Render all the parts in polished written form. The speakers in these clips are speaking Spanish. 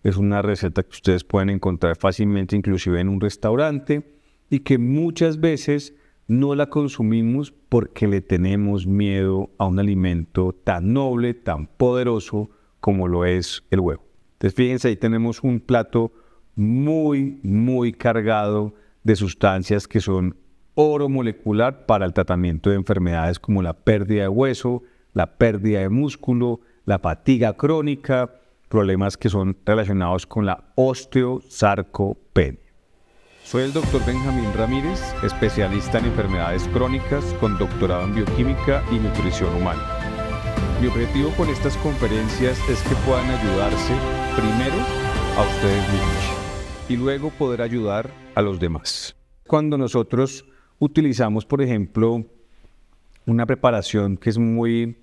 es una receta que ustedes pueden encontrar fácilmente, inclusive en un restaurante, y que muchas veces no la consumimos porque le tenemos miedo a un alimento tan noble, tan poderoso como lo es el huevo. Entonces fíjense, ahí tenemos un plato muy cargado de sustancias que son oro molecular para el tratamiento de enfermedades como la pérdida de hueso, la pérdida de músculo, la fatiga crónica, problemas que son relacionados con la osteosarcopenia. Soy el Dr. Benjamín Ramírez, especialista en enfermedades crónicas con doctorado en bioquímica y nutrición humana. Mi objetivo con estas conferencias es que puedan ayudarse primero a ustedes mismos y luego poder ayudar a los demás. Cuando nosotros utilizamos, por ejemplo, una preparación que es muy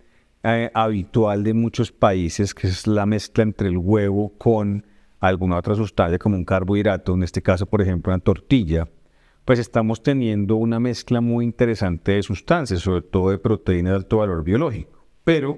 habitual de muchos países, que es la mezcla entre el huevo con alguna otra sustancia como un carbohidrato, en este caso, por ejemplo, una tortilla, pues estamos teniendo una mezcla muy interesante de sustancias, sobre todo de proteínas de alto valor biológico. Pero,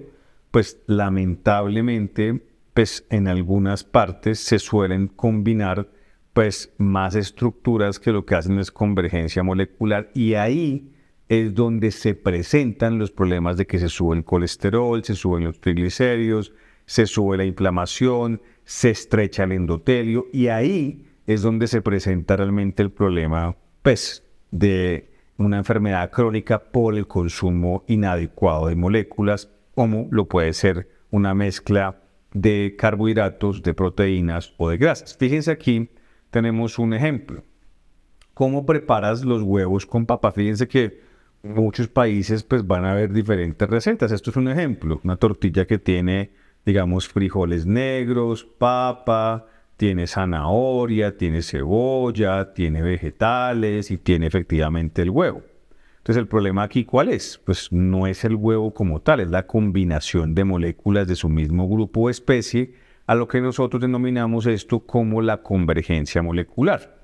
pues lamentablemente, pues en algunas partes se suelen combinar pues más estructuras que lo que hacen es convergencia molecular, y ahí es donde se presentan los problemas de que se sube el colesterol, se suben los triglicéridos, se sube la inflamación, se estrecha el endotelio, y ahí es donde se presenta realmente el problema pues, de una enfermedad crónica por el consumo inadecuado de moléculas, como lo puede ser una mezcla de carbohidratos, de proteínas o de grasas. Fíjense aquí, tenemos un ejemplo. ¿Cómo preparas los huevos con papa? Fíjense que en muchos países pues, van a haber diferentes recetas. Esto es un ejemplo, una tortilla que tiene, digamos, frijoles negros, papa, tiene zanahoria, tiene cebolla, tiene vegetales y tiene efectivamente el huevo. Entonces, ¿el problema aquí cuál es? Pues no es el huevo como tal, es la combinación de moléculas de su mismo grupo o especie, a lo que nosotros denominamos esto como la convergencia molecular.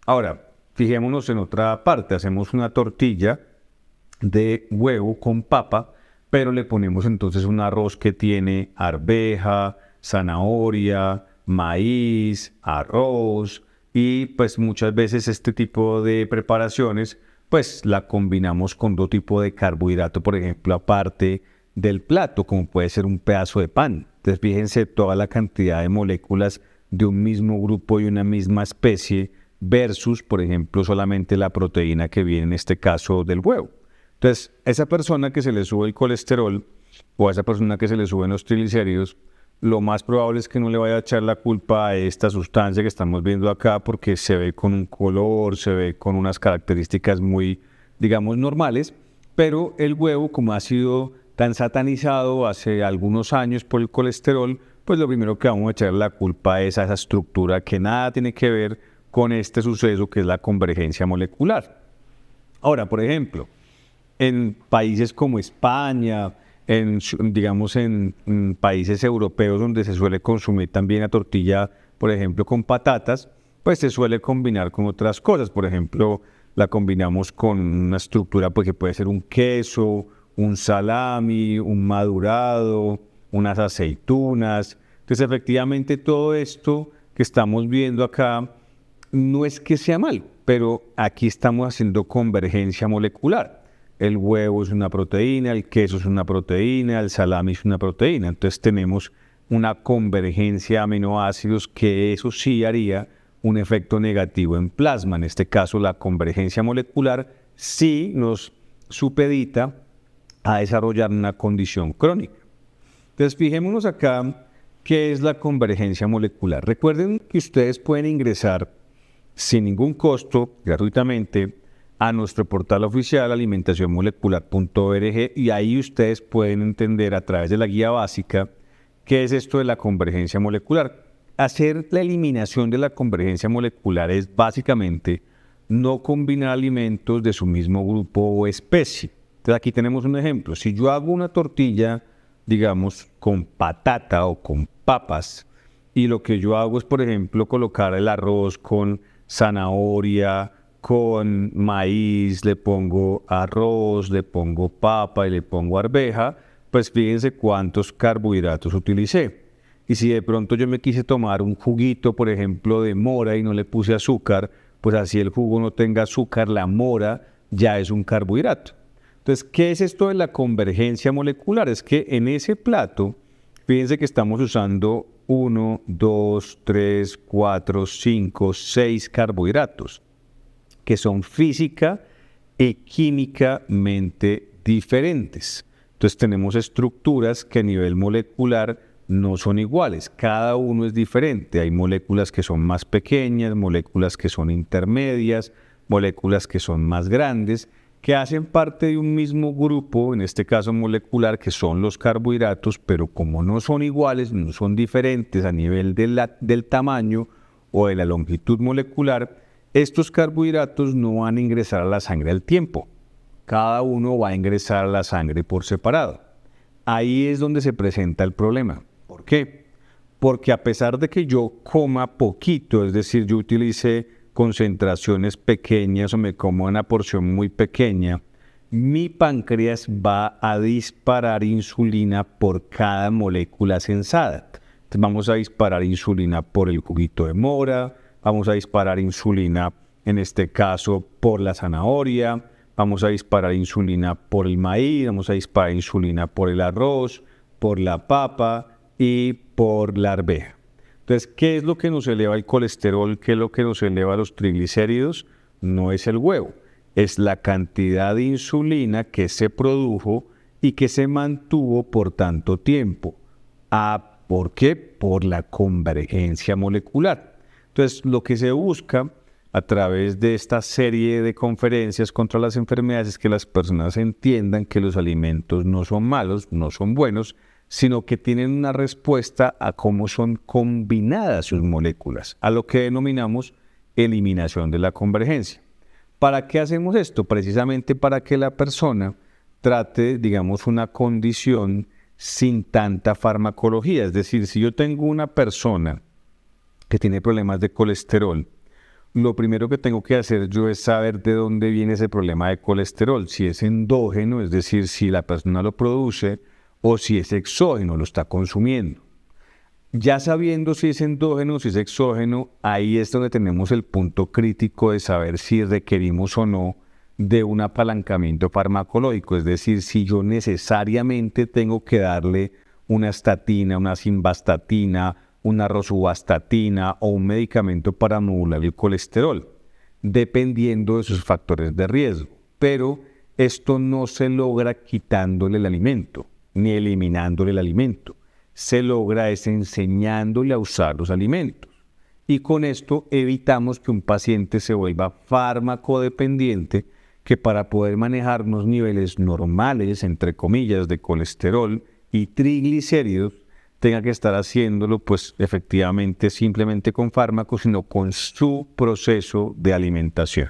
Ahora, fijémonos en otra parte, hacemos una tortilla de huevo con papa, pero le ponemos entonces un arroz que tiene arveja, zanahoria, maíz, arroz, y pues muchas veces este tipo de preparaciones pues la combinamos con otro tipo de carbohidrato, por ejemplo, aparte del plato, como puede ser un pedazo de pan. Entonces fíjense toda la cantidad de moléculas de un mismo grupo y una misma especie versus, por ejemplo, solamente la proteína que viene en este caso del huevo. Entonces, esa persona que se le sube el colesterol o a esa persona que se le suben los triglicéridos, lo más probable es que no le vaya a echar la culpa a esta sustancia que estamos viendo acá, porque se ve con un color, se ve con unas características muy, digamos, normales, pero el huevo, como ha sido tan satanizado hace algunos años por el colesterol, pues lo primero que vamos a echar la culpa es a esa estructura que nada tiene que ver con este suceso que es la convergencia molecular. Ahora, por ejemplo, en países como España, digamos en países europeos donde se suele consumir también la tortilla, por ejemplo, con patatas, pues se suele combinar con otras cosas. Por ejemplo, la combinamos con una estructura pues, que puede ser un queso, un salami, un madurado, unas aceitunas. Entonces, efectivamente, todo esto que estamos viendo acá no es que sea malo, pero aquí estamos haciendo convergencia molecular. El huevo es una proteína, el queso es una proteína, el salami es una proteína. Entonces tenemos una convergencia de aminoácidos que eso sí haría un efecto negativo en plasma. En este caso, la convergencia molecular sí nos supedita a desarrollar una condición crónica. Entonces fijémonos acá qué es la convergencia molecular. Recuerden que ustedes pueden ingresar sin ningún costo, gratuitamente, a nuestro portal oficial alimentacionmolecular.org, y ahí ustedes pueden entender a través de la guía básica qué es esto de la convergencia molecular. Hacer la eliminación de la convergencia molecular es básicamente no combinar alimentos de su mismo grupo o especie. Entonces aquí tenemos un ejemplo. Si yo hago una tortilla, digamos, con patata o con papas, y lo que yo hago es, por ejemplo, colocar el arroz con zanahoria, con maíz, le pongo arroz, le pongo papa y le pongo arveja, pues fíjense cuántos carbohidratos utilicé. y si de pronto yo me quise tomar un juguito, por ejemplo, de mora y no le puse azúcar, pues así el jugo no tenga azúcar, la mora ya es un carbohidrato. Entonces, ¿qué es esto de la convergencia molecular? Es que en ese plato, fíjense que estamos usando 1, 2, 3, 4, 5, 6 carbohidratos, que son física y químicamente diferentes. Entonces tenemos estructuras que a nivel molecular no son iguales, cada uno es diferente. Hay moléculas que son más pequeñas, moléculas que son intermedias, moléculas que son más grandes, que hacen parte de un mismo grupo, en este caso molecular, que son los carbohidratos, pero como no son iguales, no son diferentes a nivel del tamaño o de la longitud molecular, estos carbohidratos no van a ingresar a la sangre al tiempo. Cada uno va a ingresar a la sangre por separado. Ahí es donde se presenta el problema. ¿Por qué? Porque a pesar de que yo coma poquito, es decir, yo utilice concentraciones pequeñas o me como una porción muy pequeña, mi páncreas va a disparar insulina por cada molécula sensada. Entonces vamos a disparar insulina por el juguito de mora, vamos a disparar insulina, en este caso, por la zanahoria, vamos a disparar insulina por el maíz, vamos a disparar insulina por el arroz, por la papa y por la arveja. Entonces, ¿qué es lo que nos eleva el colesterol? ¿Qué es lo que nos eleva los triglicéridos? No es el huevo, es la cantidad de insulina que se produjo y que se mantuvo por tanto tiempo. ¿Por qué? Por la convergencia molecular. Entonces, lo que se busca a través de esta serie de conferencias contra las enfermedades es que las personas entiendan que los alimentos no son malos, no son buenos, sino que tienen una respuesta a cómo son combinadas sus moléculas, a lo que denominamos eliminación de la convergencia. ¿Para qué hacemos esto? Precisamente para que la persona trate, digamos, una condición sin tanta farmacología. Es decir, si yo tengo una persona que tiene problemas de colesterol, lo primero que tengo que hacer yo es saber de dónde viene ese problema de colesterol, si es endógeno, es decir, si la persona lo produce, o si es exógeno, lo está consumiendo. Ya sabiendo si es endógeno o si es exógeno, ahí es donde tenemos el punto crítico de saber si requerimos o no de un apalancamiento farmacológico, es decir, si yo necesariamente tengo que darle una estatina, una simvastatina, una rosuvastatina o un medicamento para modular el colesterol, dependiendo de sus factores de riesgo. Pero esto no se logra quitándole el alimento, ni eliminándole el alimento. Se logra es enseñándole a usar los alimentos. Y con esto evitamos que un paciente se vuelva farmacodependiente, que para poder manejar unos niveles normales, entre comillas, de colesterol y triglicéridos, tenga que estar haciéndolo, pues efectivamente, simplemente con fármacos, sino con su proceso de alimentación.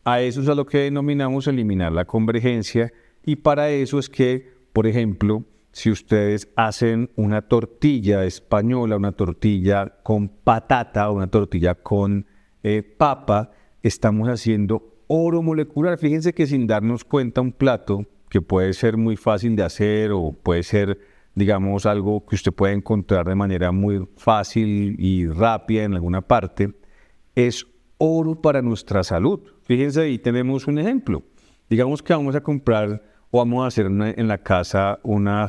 A eso es a lo que denominamos eliminar la convergencia, y para eso es que, por ejemplo, si ustedes hacen una tortilla española, una tortilla con patata, una tortilla con papa, estamos haciendo oro molecular. Fíjense que sin darnos cuenta, un plato que puede ser muy fácil de hacer o puede ser, digamos, algo que usted puede encontrar de manera muy fácil y rápida en alguna parte, es oro para nuestra salud. Fíjense, ahí tenemos un ejemplo. Digamos que vamos a comprar o vamos a hacer en la casa una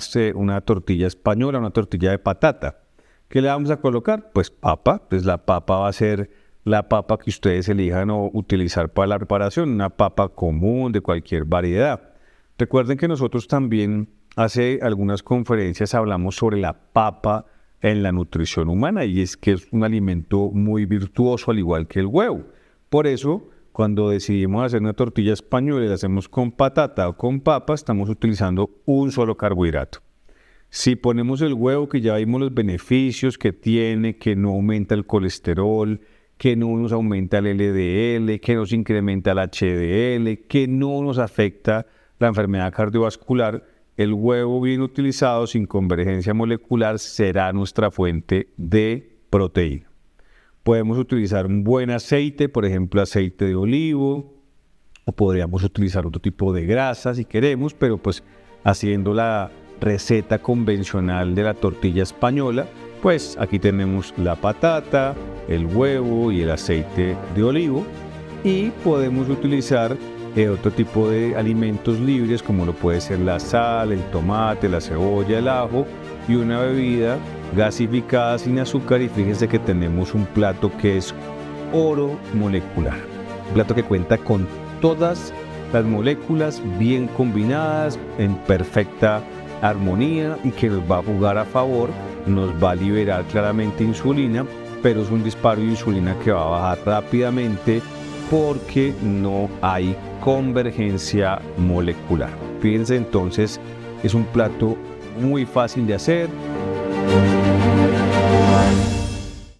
tortilla española, una tortilla de patata. ¿Qué le vamos a colocar? Pues papa. Pues la papa va a ser la papa que ustedes elijan o utilizar para la preparación, una papa común de cualquier variedad. Recuerden que nosotros también hace algunas conferencias hablamos sobre la papa en la nutrición humana, y es que es un alimento muy virtuoso al igual que el huevo. Por eso, cuando decidimos hacer una tortilla española y la hacemos con patata o con papa, estamos utilizando un solo carbohidrato. Si ponemos el huevo, que ya vimos los beneficios que tiene, que no aumenta el colesterol, que no nos aumenta el LDL, que nos incrementa el HDL, que no nos afecta la enfermedad cardiovascular, el huevo bien utilizado sin convergencia molecular será nuestra fuente de proteína. Podemos utilizar un buen aceite, por ejemplo aceite de olivo, o podríamos utilizar otro tipo de grasa si queremos, pero pues haciendo la receta convencional de la tortilla española, pues aquí tenemos la patata, el huevo y el aceite de olivo, y podemos utilizar otro tipo de alimentos libres como lo puede ser la sal, el tomate, la cebolla, el ajo y una bebida gasificada sin azúcar. Y fíjense que tenemos un plato que es oro molecular, un plato que cuenta con todas las moléculas bien combinadas en perfecta armonía y que nos va a jugar a favor, nos va a liberar claramente insulina, pero es un disparo de insulina que va a bajar rápidamente porque no hay convergencia molecular. Fíjense entonces, es un plato muy fácil de hacer.